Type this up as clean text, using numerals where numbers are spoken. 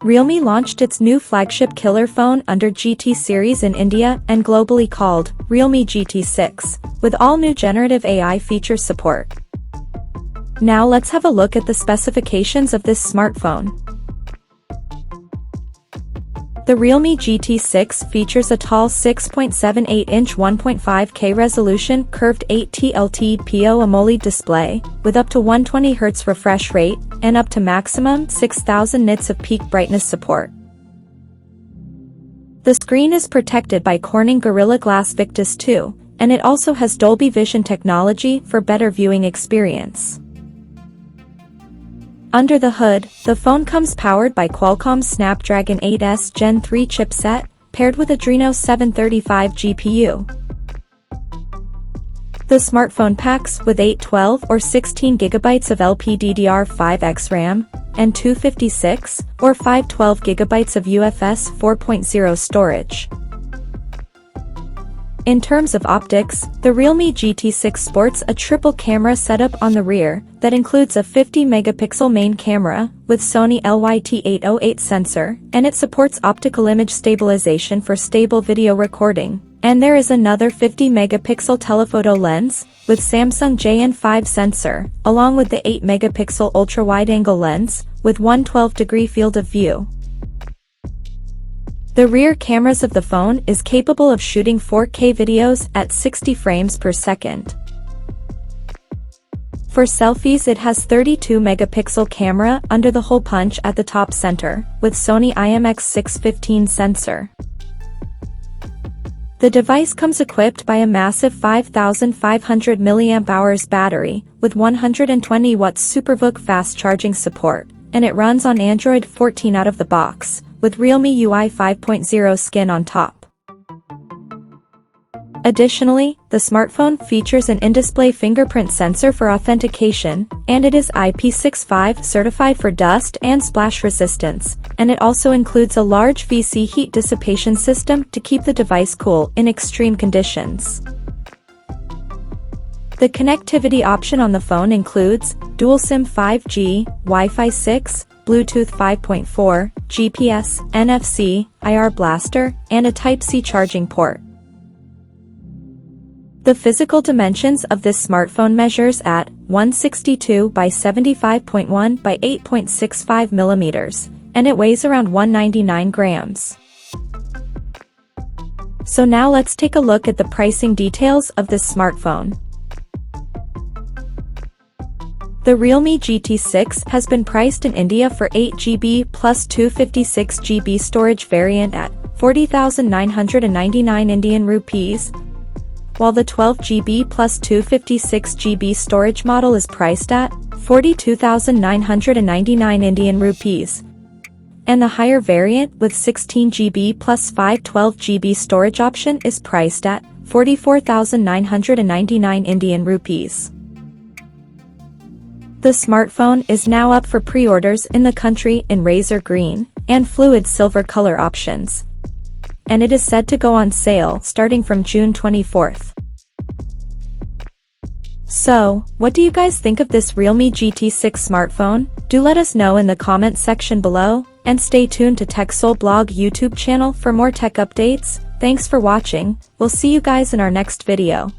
Realme launched its new flagship killer phone under GT series in India and globally called Realme GT6, with all new generative AI feature support. Now let's have a look at the specifications of this smartphone. The Realme GT6 features a tall 6.78-inch 1.5K resolution curved 8T LTPO AMOLED display, with up to 120Hz refresh rate, and up to maximum 6000 nits of peak brightness support. The screen is protected by Corning Gorilla Glass Victus 2, and it also has Dolby Vision technology for better viewing experience. Under the hood, the phone comes powered by Qualcomm's Snapdragon 8S Gen 3 chipset, paired with Adreno 735 GPU. The smartphone packs with 812 or 16 GB of LPDDR5X RAM, and 256 or 512 GB of UFS 4.0 storage. In terms of optics, the Realme GT6 sports a triple camera setup on the rear that includes a 50-megapixel main camera with Sony LYT808 sensor, and it supports optical image stabilization for stable video recording. And there is another 50-megapixel telephoto lens with Samsung JN5 sensor, along with the 8-megapixel ultra-wide-angle lens with 112-degree field of view. The rear cameras of the phone is capable of shooting 4K videos at 60 frames per second. For selfies, it has 32-megapixel camera under the hole punch at the top center, with Sony IMX615 sensor. The device comes equipped by a massive 5500 mAh battery, with 120 watts SuperVOOC fast charging support, and it runs on Android 14 out of the box, with Realme UI 5.0 skin on top. Additionally, the smartphone features an in-display fingerprint sensor for authentication, and it is IP65 certified for dust and splash resistance, and it also includes a large VC heat dissipation system to keep the device cool in extreme conditions. The connectivity option on the phone includes dual SIM 5G, Wi-Fi 6, Bluetooth 5.4, GPS, NFC, IR blaster, and a Type-C charging port. The physical dimensions of this smartphone measures at 162 by 75.1 by 8.65 millimeters, and it weighs around 199 grams. So now let's take a look at the pricing details of this smartphone. The Realme GT6 has been priced in India for 8GB plus 256GB storage variant at 40,999 Indian rupees, while the 12GB plus 256GB storage model is priced at 42,999 Indian rupees, and the higher variant with 16GB plus 512GB storage option is priced at 44,999 Indian rupees. The smartphone is now up for pre-orders in the country in razor green and fluid silver color options, and it is said to go on sale starting from June 24th. So, what do you guys think of this Realme GT6 smartphone? Do let us know in the comments section below, and stay tuned to TechSole Blog YouTube channel for more tech updates. Thanks for watching, we'll see you guys in our next video.